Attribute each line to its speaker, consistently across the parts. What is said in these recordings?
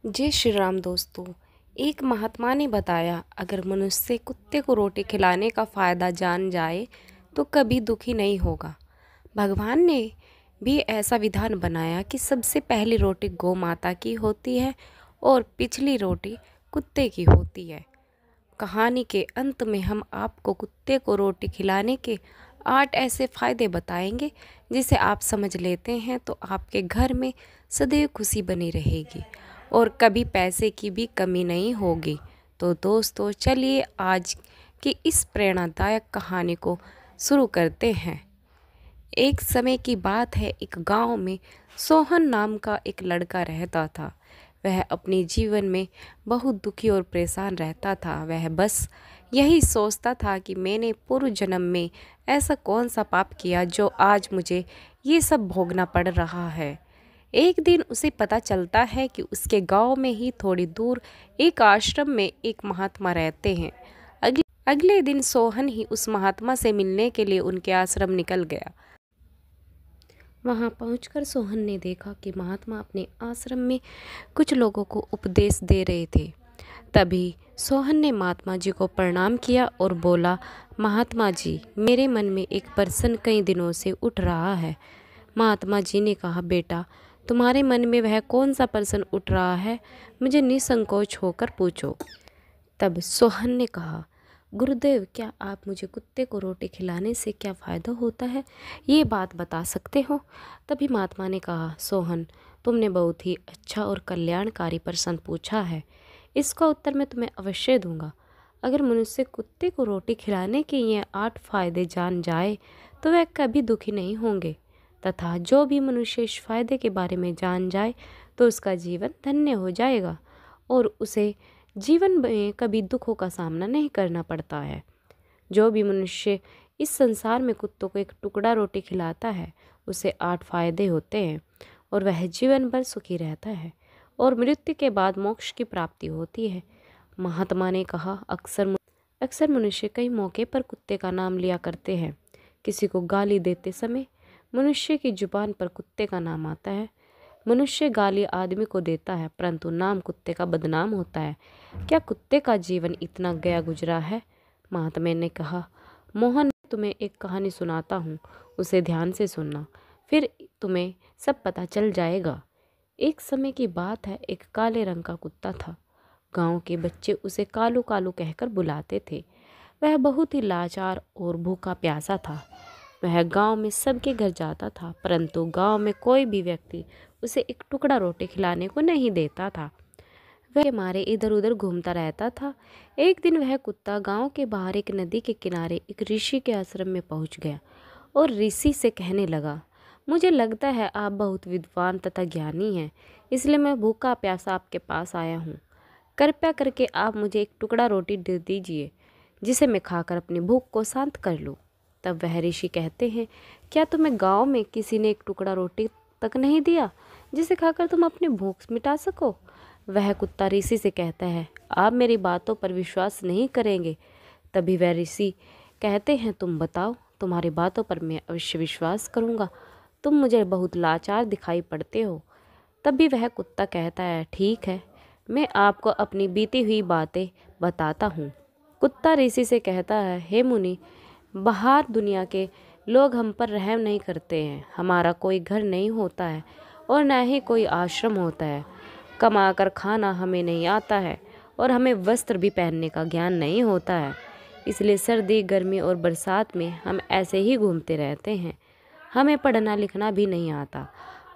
Speaker 1: जय श्री राम दोस्तों। एक महात्मा ने बताया, अगर मनुष्य कुत्ते को रोटी खिलाने का फ़ायदा जान जाए तो कभी दुखी नहीं होगा। भगवान ने भी ऐसा विधान बनाया कि सबसे पहली रोटी गौ माता की होती है और पिछली रोटी कुत्ते की होती है। कहानी के अंत में हम आपको कुत्ते को रोटी खिलाने के 8 ऐसे फ़ायदे बताएंगे जिसे आप समझ लेते हैं तो आपके घर में सदैव खुशी बनी रहेगी और कभी पैसे की भी कमी नहीं होगी। तो दोस्तों, चलिए आज की इस प्रेरणादायक कहानी को शुरू करते हैं। एक समय की बात है, एक गांव में सोहन नाम का एक लड़का रहता था। वह अपने जीवन में बहुत दुखी और परेशान रहता था। वह बस यही सोचता था कि मैंने पूर्व जन्म में ऐसा कौन सा पाप किया जो आज मुझे ये सब भोगना पड़ रहा है। एक दिन उसे पता चलता है कि उसके गांव में ही थोड़ी दूर एक आश्रम में एक महात्मा रहते हैं। अगले दिन सोहन ही उस महात्मा से मिलने के लिए उनके आश्रम निकल गया। वहां पहुंचकर सोहन ने देखा कि महात्मा अपने आश्रम में कुछ लोगों को उपदेश दे रहे थे। तभी सोहन ने महात्मा जी को प्रणाम किया और बोला, महात्मा जी, मेरे मन में एक प्रश्न कई दिनों से उठ रहा है। महात्मा जी ने कहा, बेटा, तुम्हारे मन में वह कौन सा प्रश्न उठ रहा है, मुझे निसंकोच होकर पूछो। तब सोहन ने कहा, गुरुदेव, क्या आप मुझे कुत्ते को रोटी खिलाने से क्या फ़ायदा होता है, ये बात बता सकते हो? तभी महात्मा ने कहा, सोहन, तुमने बहुत ही अच्छा और कल्याणकारी प्रश्न पूछा है। इसका उत्तर मैं तुम्हें अवश्य दूंगा। अगर मनुष्य कुत्ते को रोटी खिलाने के ये 8 फायदे जान जाए तो वह कभी दुखी नहीं होंगे, तथा जो भी मनुष्य इस फायदे के बारे में जान जाए तो उसका जीवन धन्य हो जाएगा और उसे जीवन में कभी दुखों का सामना नहीं करना पड़ता है। जो भी मनुष्य इस संसार में कुत्तों को एक टुकड़ा रोटी खिलाता है उसे 8 फायदे होते हैं और वह जीवन भर सुखी रहता है और मृत्यु के बाद मोक्ष की प्राप्ति होती है। महात्मा ने कहा, अक्सर मनुष्य कई मौके पर कुत्ते का नाम लिया करते हैं। किसी को गाली देते समय मनुष्य की जुबान पर कुत्ते का नाम आता है। मनुष्य गाली आदमी को देता है परंतु नाम कुत्ते का बदनाम होता है। क्या कुत्ते का जीवन इतना गया गुजरा है? महात्मा ने कहा, मोहन, मैं तुम्हें एक कहानी सुनाता हूँ, उसे ध्यान से सुनना, फिर तुम्हें सब पता चल जाएगा। एक समय की बात है, एक काले रंग का कुत्ता था। गांव के बच्चे उसे कालू कालू कहकर बुलाते थे। वह बहुत ही लाचार और भूखा प्यासा था। वह गांव में सबके घर जाता था परंतु गांव में कोई भी व्यक्ति उसे एक टुकड़ा रोटी खिलाने को नहीं देता था। वह मारे इधर उधर घूमता रहता था। एक दिन वह कुत्ता गांव के बाहर एक नदी के किनारे एक ऋषि के आश्रम में पहुंच गया और ऋषि से कहने लगा, मुझे लगता है आप बहुत विद्वान तथा ज्ञानी हैं, इसलिए मैं भूखा प्यासा आपके पास आया हूँ। कृपया करके आप मुझे एक टुकड़ा रोटी दे दीजिए जिसे मैं खाकर अपनी भूख को शांत कर लूँ। तब वह ऋषि कहते हैं, क्या तुम्हें गांव में किसी ने एक टुकड़ा रोटी तक नहीं दिया जिसे खाकर तुम अपनी भूख मिटा सको? वह कुत्ता ऋषि से कहता है, आप मेरी बातों पर विश्वास नहीं करेंगे। तभी वह ऋषि कहते हैं, तुम बताओ, तुम्हारी बातों पर मैं अवश्य विश्वास करूँगा। तुम मुझे बहुत लाचार दिखाई पड़ते हो। तभी वह कुत्ता कहता है, ठीक है, मैं आपको अपनी बीती हुई बातें बताता हूँ। कुत्ता ऋषि से कहता है, हे मुनि, बाहर दुनिया के लोग हम पर रहम नहीं करते हैं। हमारा कोई घर नहीं होता है और न ही कोई आश्रम होता है। कमाकर खाना हमें नहीं आता है और हमें वस्त्र भी पहनने का ज्ञान नहीं होता है। इसलिए सर्दी, गर्मी और बरसात में हम ऐसे ही घूमते रहते हैं। हमें पढ़ना लिखना भी नहीं आता।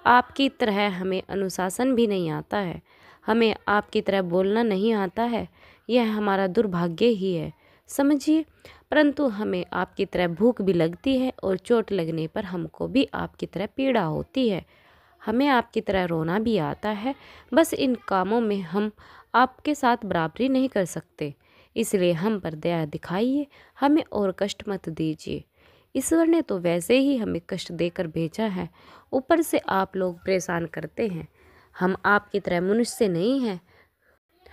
Speaker 1: आपकी तरह हमें अनुशासन भी नहीं आता है। हमें आपकी तरह बोलना नहीं आता है। यह हमारा दुर्भाग्य ही है, समझिए। परंतु हमें आपकी तरह भूख भी लगती है और चोट लगने पर हमको भी आपकी तरह पीड़ा होती है। हमें आपकी तरह रोना भी आता है। बस इन कामों में हम आपके साथ बराबरी नहीं कर सकते। इसलिए हम पर दया दिखाइए, हमें और कष्ट मत दीजिए। ईश्वर ने तो वैसे ही हमें कष्ट देकर भेजा है, ऊपर से आप लोग परेशान करते हैं। हम आपकी तरह मनुष्य नहीं हैं,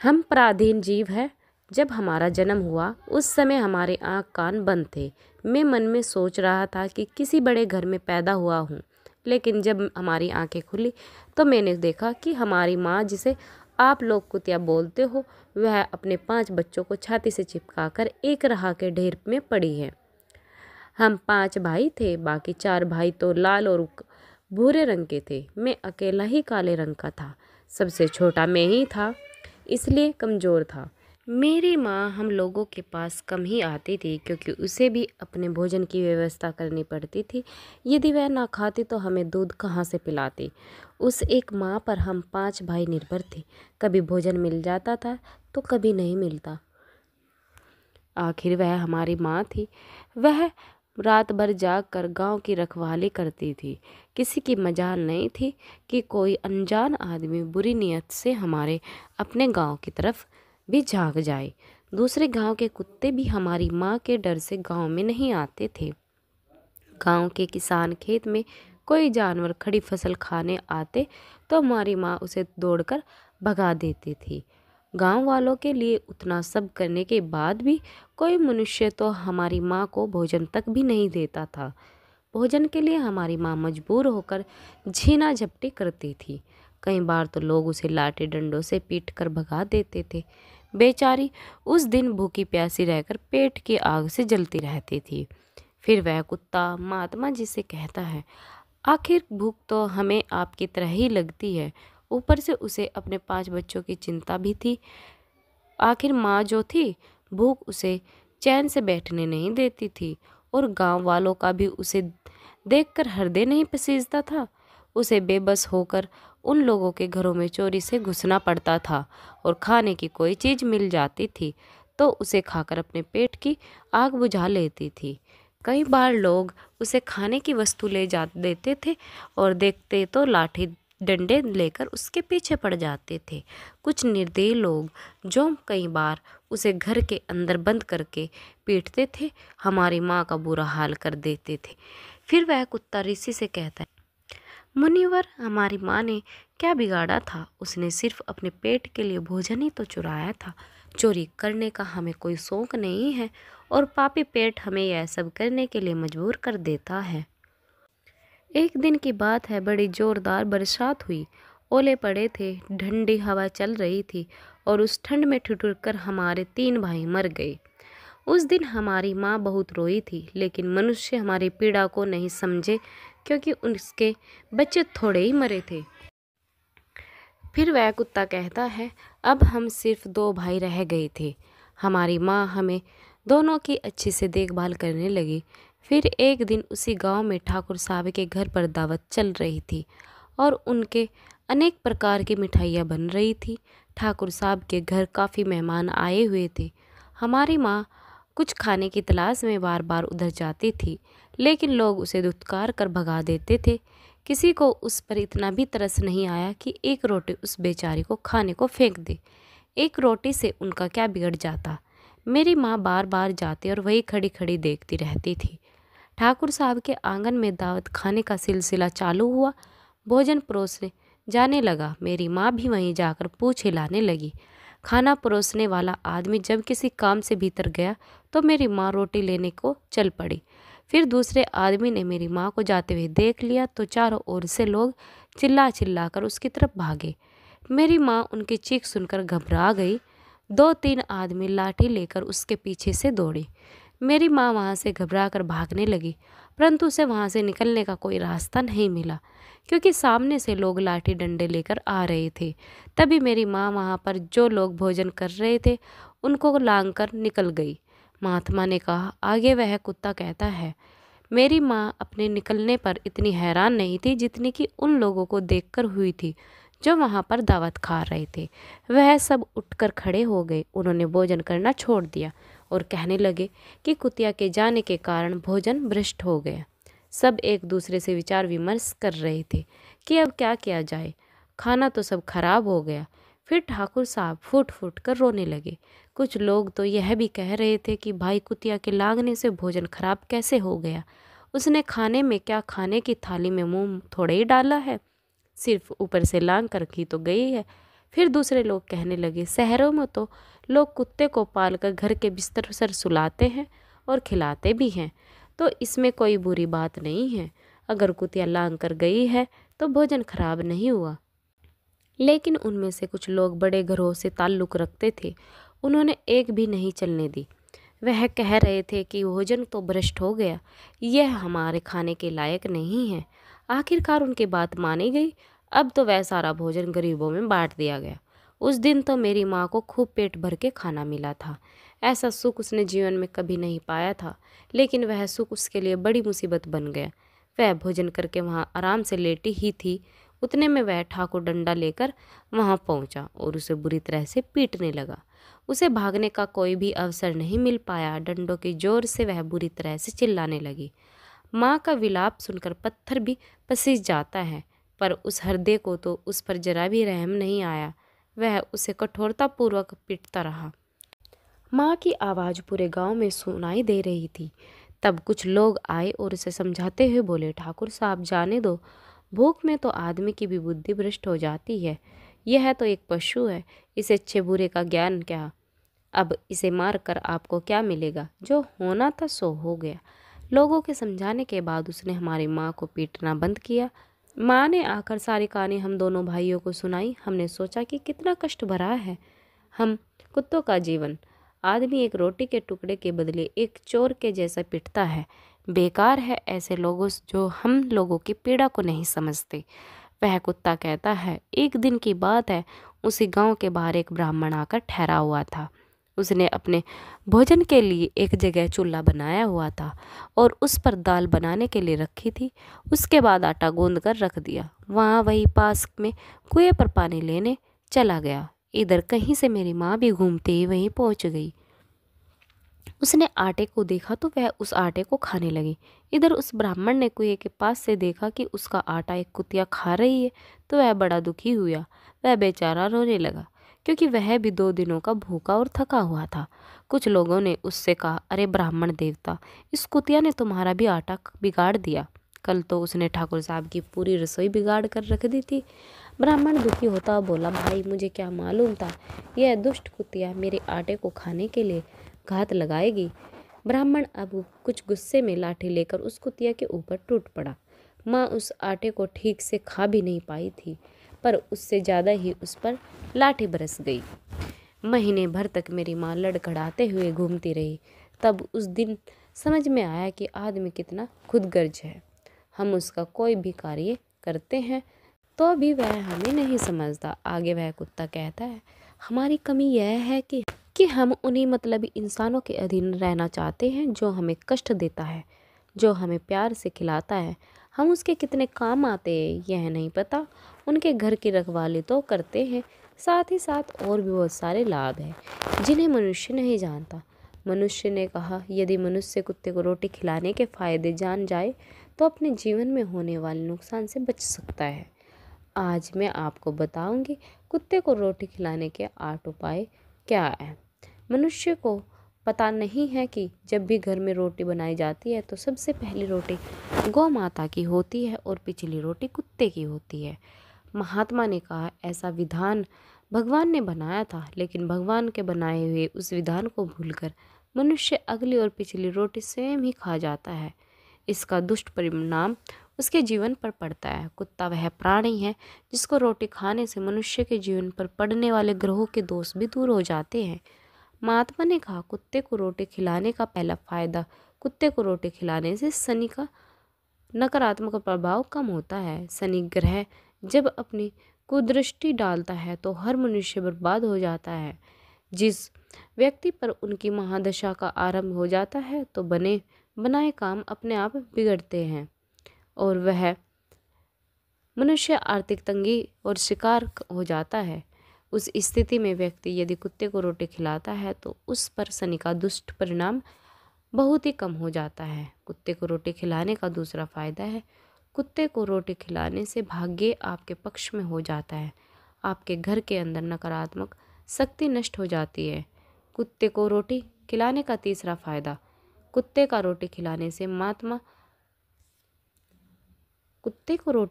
Speaker 1: हम पराधीन जीव हैं। जब हमारा जन्म हुआ उस समय हमारे आँख कान बंद थे। मैं मन में सोच रहा था कि किसी बड़े घर में पैदा हुआ हूँ, लेकिन जब हमारी आंखें खुली तो मैंने देखा कि हमारी माँ, जिसे आप लोग कुतिया बोलते हो। वह अपने 5 बच्चों को छाती से चिपकाकर एक राह के ढेर में पड़ी है। हम 5 भाई थे, बाकी 4 भाई तो लाल और भूरे रंग के थे। मैं अकेला ही काले रंग का था। सबसे छोटा मैं ही था, इसलिए कमज़ोर था। मेरी माँ हम लोगों के पास कम ही आती थी, क्योंकि उसे भी अपने भोजन की व्यवस्था करनी पड़ती थी। यदि वह ना खाती तो हमें दूध कहाँ से पिलाती। उस एक माँ पर हम 5 भाई निर्भर थे। कभी भोजन मिल जाता था तो कभी नहीं मिलता। आखिर वह हमारी माँ थी। वह रात भर जाग कर गाँव की रखवाली करती थी। किसी की मजाल नहीं थी कि कोई अनजान आदमी बुरी नीयत से हमारे अपने गांव की तरफ भी झांक जाए। दूसरे गांव के कुत्ते भी हमारी माँ के डर से गांव में नहीं आते थे। गांव के किसान खेत में कोई जानवर खड़ी फसल खाने आते तो हमारी माँ उसे दौड़कर भगा देती थी। गांव वालों के लिए उतना सब करने के बाद भी कोई मनुष्य तो हमारी माँ को भोजन तक भी नहीं देता था। भोजन के लिए हमारी माँ मजबूर होकर झीना झपटी करती थी। कई बार तो लोग उसे लाठी डंडों से पीट कर भगा देते थे। बेचारी उस दिन भूखी प्यासी रहकर पेट की आग से जलती रहती थी। फिर वह कुत्ता महात्मा जी से कहता है, आखिर भूख तो हमें आपकी तरह ही लगती है। ऊपर से उसे अपने 5 बच्चों की चिंता भी थी। आखिर माँ जो थी, भूख उसे चैन से बैठने नहीं देती थी, और गांव वालों का भी उसे देखकर हृदय नहीं पसीजता था। उसे बेबस होकर उन लोगों के घरों में चोरी से घुसना पड़ता था, और खाने की कोई चीज़ मिल जाती थी तो उसे खाकर अपने पेट की आग बुझा लेती थी। कई बार लोग उसे खाने की वस्तु ले जा देते थे और देखते तो लाठी डंडे लेकर उसके पीछे पड़ जाते थे। कुछ निर्दयी लोग जो कई बार उसे घर के अंदर बंद करके पीटते थे, हमारी माँ का बुरा हाल कर देते थे। फिर वह कुत्ता ऋषि से कहता है, मुनिवर, हमारी माँ ने क्या बिगाड़ा था? उसने सिर्फ अपने पेट के लिए भोजन ही तो चुराया था। चोरी करने का हमें कोई शौक नहीं है, और पापी पेट हमें यह सब करने के लिए मजबूर कर देता है। एक दिन की बात है, बड़ी जोरदार बरसात हुई। ओले पड़े थे, ठंडी हवा चल रही थी, और उस ठंड में ठिठुर कर हमारे 3 भाई मर गए। उस दिन हमारी माँ बहुत रोई थी, लेकिन मनुष्य हमारी पीड़ा को नहीं समझे, क्योंकि उसके बच्चे थोड़े ही मरे थे। फिर वह कुत्ता कहता है, अब हम सिर्फ 2 भाई रह गए थे। हमारी माँ हमें दोनों की अच्छी से देखभाल करने लगी। फिर एक दिन उसी गांव में ठाकुर साहब के घर पर दावत चल रही थी, और उनके अनेक प्रकार की मिठाइयाँ बन रही थी। ठाकुर साहब के घर काफ़ी मेहमान आए हुए थे। हमारी माँ कुछ खाने की तलाश में बार बार उधर जाती थी, लेकिन लोग उसे धुतकार कर भगा देते थे। किसी को उस पर इतना भी तरस नहीं आया कि एक रोटी उस बेचारी को खाने को फेंक दे। एक रोटी से उनका क्या बिगड़ जाता। मेरी माँ बार बार जाती और वही खड़ी खड़ी देखती रहती थी। ठाकुर साहब के आंगन में दावत खाने का सिलसिला चालू हुआ। भोजन परोसने जाने लगा। मेरी माँ भी वहीं जाकर पूछ हिलाने लगी। खाना परोसने वाला आदमी जब किसी काम से भीतर गया तो मेरी माँ रोटी लेने को चल पड़ी। फिर दूसरे आदमी ने मेरी माँ को जाते हुए देख लिया तो चारों ओर से लोग चिल्ला चिल्ला कर उसकी तरफ भागे। मेरी माँ उनकी चीख सुनकर घबरा गई। 2-3 आदमी लाठी लेकर उसके पीछे से दौड़े। मेरी माँ वहाँ से घबरा कर भागने लगी, परंतु उसे वहाँ से निकलने का कोई रास्ता नहीं मिला, क्योंकि सामने से लोग लाठी डंडे लेकर आ रहे थे। तभी मेरी माँ वहाँ पर जो लोग भोजन कर रहे थे उनको लांग कर निकल गई। महात्मा ने कहा, आगे वह कुत्ता कहता है, मेरी माँ अपने निकलने पर इतनी हैरान नहीं थी जितनी कि उन लोगों को देखकर हुई थी जो वहाँ पर दावत खा रहे थे। वह सब उठकर खड़े हो गए। उन्होंने भोजन करना छोड़ दिया और कहने लगे कि कुतिया के जाने के कारण भोजन भ्रष्ट हो गया। सब एक दूसरे से विचार विमर्श कर रहे थे कि अब क्या किया जाए। खाना तो सब खराब हो गया। फिर ठाकुर साहब फूट फूट कर रोने लगे। कुछ लोग तो यह भी कह रहे थे कि भाई कुतिया के लांघने से भोजन खराब कैसे हो गया। उसने खाने में क्या खाने की थाली में मुंह थोड़े ही डाला है, सिर्फ ऊपर से लांघ कर रखी तो गई है। फिर दूसरे लोग कहने लगे, शहरों में तो लोग कुत्ते को पालकर घर के बिस्तर पर सुलाते हैं और खिलाते भी हैं, तो इसमें कोई बुरी बात नहीं है। अगर कुतिया लांघ कर गई है तो भोजन खराब नहीं हुआ। लेकिन उनमें से कुछ लोग बड़े घरों से ताल्लुक़ रखते थे, उन्होंने एक भी नहीं चलने दी। वह कह रहे थे कि भोजन तो भ्रष्ट हो गया, यह हमारे खाने के लायक नहीं है। आखिरकार उनकी बात मानी गई। अब तो वह सारा भोजन गरीबों में बांट दिया गया। उस दिन तो मेरी माँ को खूब पेट भर के खाना मिला था। ऐसा सुख उसने जीवन में कभी नहीं पाया था, लेकिन वह सुख उसके लिए बड़ी मुसीबत बन गया। वह भोजन करके वहाँ आराम से लेटी ही थी, उतने में वह ठाकुर डंडा लेकर वहाँ पहुँचा और उसे बुरी तरह से पीटने लगा। उसे भागने का कोई भी अवसर नहीं मिल पाया। डंडों के जोर से वह बुरी तरह से चिल्लाने लगी। माँ का विलाप सुनकर पत्थर भी पसीज जाता है, पर उस हृदय को तो उस पर जरा भी रहम नहीं आया। वह उसे कठोरतापूर्वक पीटता रहा। माँ की आवाज़ पूरे गांव में सुनाई दे रही थी। तब कुछ लोग आए और उसे समझाते हुए बोले, ठाकुर साहब जाने दो, भूख में तो आदमी की भी बुद्धि भ्रष्ट हो जाती है। यह तो एक पशु है, इसे अच्छे बुरे का ज्ञान क्या। अब इसे मार कर आपको क्या मिलेगा, जो होना था सो हो गया। लोगों के समझाने के बाद उसने हमारी माँ को पीटना बंद किया। माँ ने आकर सारी कहानी हम दोनों भाइयों को सुनाई। हमने सोचा कि कितना कष्ट भरा है हम कुत्तों का जीवन। आदमी एक रोटी के टुकड़े के बदले एक चोर के जैसा पिटता है। बेकार है ऐसे लोगों जो हम लोगों की पीड़ा को नहीं समझते। वह कुत्ता कहता है, एक दिन की बात है, उसी गांव के बाहर एक ब्राह्मण आकर ठहरा हुआ था। उसने अपने भोजन के लिए एक जगह चूल्हा बनाया हुआ था और उस पर दाल बनाने के लिए रखी थी। उसके बाद आटा गूंद कर रख दिया। वहाँ वही पास में कुएं पर पानी लेने चला गया। इधर कहीं से मेरी माँ भी घूमते ही वहीं पहुँच गई। उसने आटे को देखा तो वह उस आटे को खाने लगी। इधर उस ब्राह्मण ने कुएं के पास से देखा कि उसका आटा एक कुतिया खा रही है, तो वह बड़ा दुखी हुआ। वह बेचारा रोने लगा, क्योंकि वह भी 2 दिनों का भूखा और थका हुआ था। कुछ लोगों ने उससे कहा, अरे ब्राह्मण देवता, इस कुतिया ने तुम्हारा भी आटा बिगाड़ दिया। कल तो उसने ठाकुर साहब की पूरी रसोई बिगाड़ कर रख दी थी। ब्राह्मण दुखी होता बोला, भाई मुझे क्या मालूम था, यह दुष्ट कुतिया मेरे आटे को खाने के लिए घात लगाएगी। ब्राह्मण अब कुछ गुस्से में लाठी लेकर उस कुतिया के ऊपर टूट पड़ा। माँ उस आटे को ठीक से खा भी नहीं पाई थी, पर उससे ज़्यादा ही उस पर लाठी बरस गई। महीने भर तक मेरी माँ लड़खड़ाते हुए घूमती रही। तब उस दिन समझ में आया कि आदमी कितना खुदगर्ज है। हम उसका कोई भी कार्य करते हैं तो भी वह हमें नहीं समझता। आगे वह कुत्ता कहता है, हमारी कमी यह है कि हम उन्हीं मतलबी इंसानों के अधीन रहना चाहते हैं जो हमें कष्ट देता है, जो हमें प्यार से खिलाता है। हम उसके कितने काम आते हैं यह नहीं पता। उनके घर की रखवाली तो करते हैं, साथ ही साथ और भी बहुत सारे लाभ हैं जिन्हें मनुष्य नहीं जानता। मनुष्य ने कहा, यदि मनुष्य कुत्ते को रोटी खिलाने के फायदे जान जाए तो अपने जीवन में होने वाले नुकसान से बच सकता है। आज मैं आपको बताऊंगी कुत्ते को रोटी खिलाने के 8 उपाय क्या है। मनुष्य को पता नहीं है कि जब भी घर में रोटी बनाई जाती है तो सबसे पहली रोटी गौ माता की होती है और पिछली रोटी कुत्ते की होती है। महात्मा ने कहा, ऐसा विधान भगवान ने बनाया था, लेकिन भगवान के बनाए हुए उस विधान को भूलकर मनुष्य अगली और पिछली रोटी स्वयं ही खा जाता है। इसका दुष्ट परिणाम उसके जीवन पर पड़ता है। कुत्ता वह प्राणी है जिसको रोटी खाने से मनुष्य के जीवन पर पड़ने वाले ग्रहों के दोष भी दूर हो जाते हैं। महात्मा ने कहा, कुत्ते को रोटी खिलाने का पहला फायदा, कुत्ते को रोटी खिलाने से शनि का नकारात्मक प्रभाव कम होता है। शनि ग्रह जब अपनी कुदृष्टि डालता है तो हर मनुष्य बर्बाद हो जाता है। जिस व्यक्ति पर उनकी महादशा का आरंभ हो जाता है तो बने बनाए काम अपने आप बिगड़ते हैं और वह मनुष्य आर्थिक तंगी और शिकार हो जाता है। उस स्थिति में व्यक्ति यदि कुत्ते को रोटी खिलाता है तो उस पर शनि का दुष्ट परिणाम बहुत ही कम हो जाता है। कुत्ते को रोटी खिलाने का दूसरा फायदा है, कुत्ते को रोटी खिलाने से भाग्य आपके पक्ष में हो जाता है। आपके घर के अंदर नकारात्मक शक्ति नष्ट हो जाती है। कुत्ते को रोटी खिलाने का तीसरा फायदा, कुत्ते को रोटी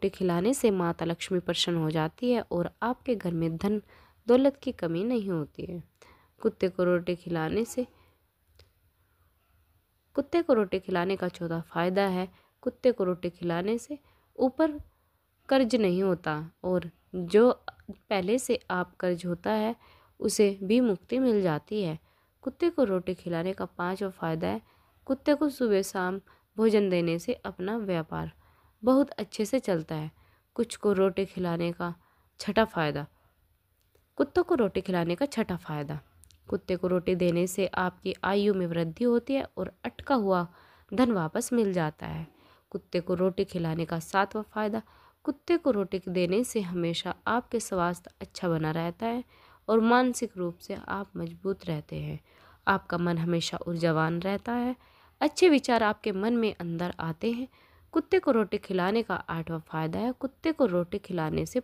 Speaker 1: खिलाने से माता लक्ष्मी प्रसन्न हो जाती है और आपके घर में धन दौलत की कमी नहीं होती है। कुत्ते को रोटी खिलाने का चौथा फायदा है, कुत्ते को रोटी खिलाने से ऊपर कर्ज नहीं होता और जो पहले से आप कर्ज होता है उसे भी मुक्ति मिल जाती है। कुत्ते को रोटी खिलाने का 5वां फायदा है, कुत्ते को सुबह शाम भोजन देने से अपना व्यापार बहुत अच्छे से चलता है। कुछ को रोटी खिलाने का छठा फायदा कुत्तों को रोटी खिलाने का छठा फायदा, कुत्ते को रोटी देने से आपकी आयु में वृद्धि होती है और अटका हुआ धन वापस मिल जाता है। कुत्ते को रोटी खिलाने का 7वां फायदा, कुत्ते को रोटी देने से हमेशा आपके स्वास्थ्य अच्छा बना रहता है और मानसिक रूप से आप मजबूत रहते हैं। आपका मन हमेशा ऊर्जावान रहता है, अच्छे विचार आपके मन में अंदर आते हैं। कुत्ते को रोटी खिलाने का 8वां फायदा है, कुत्ते को रोटी खिलाने से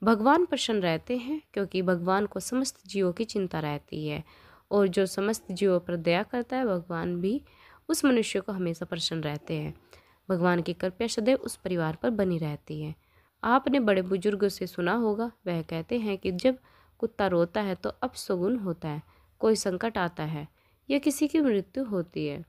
Speaker 1: भगवान प्रसन्न रहते हैं, क्योंकि भगवान को समस्त जीवों की चिंता रहती है और जो समस्त जीवों पर दया करता है भगवान भी उस मनुष्य को हमेशा प्रसन्न रहते हैं। भगवान की कृपा सदैव उस परिवार पर बनी रहती है। आपने बड़े बुजुर्गों से सुना होगा, वह कहते हैं कि जब कुत्ता रोता है तो अपशगुन होता है, कोई संकट आता है या किसी की मृत्यु होती है,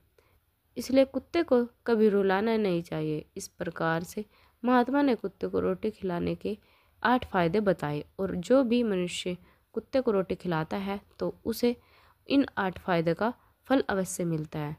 Speaker 1: इसलिए कुत्ते को कभी रुलाना नहीं चाहिए। इस प्रकार से महात्मा ने कुत्ते को रोटी खिलाने के 8 फायदे बताए और जो भी मनुष्य कुत्ते को रोटी खिलाता है तो उसे इन 8 फायदे का फल अवश्य मिलता है।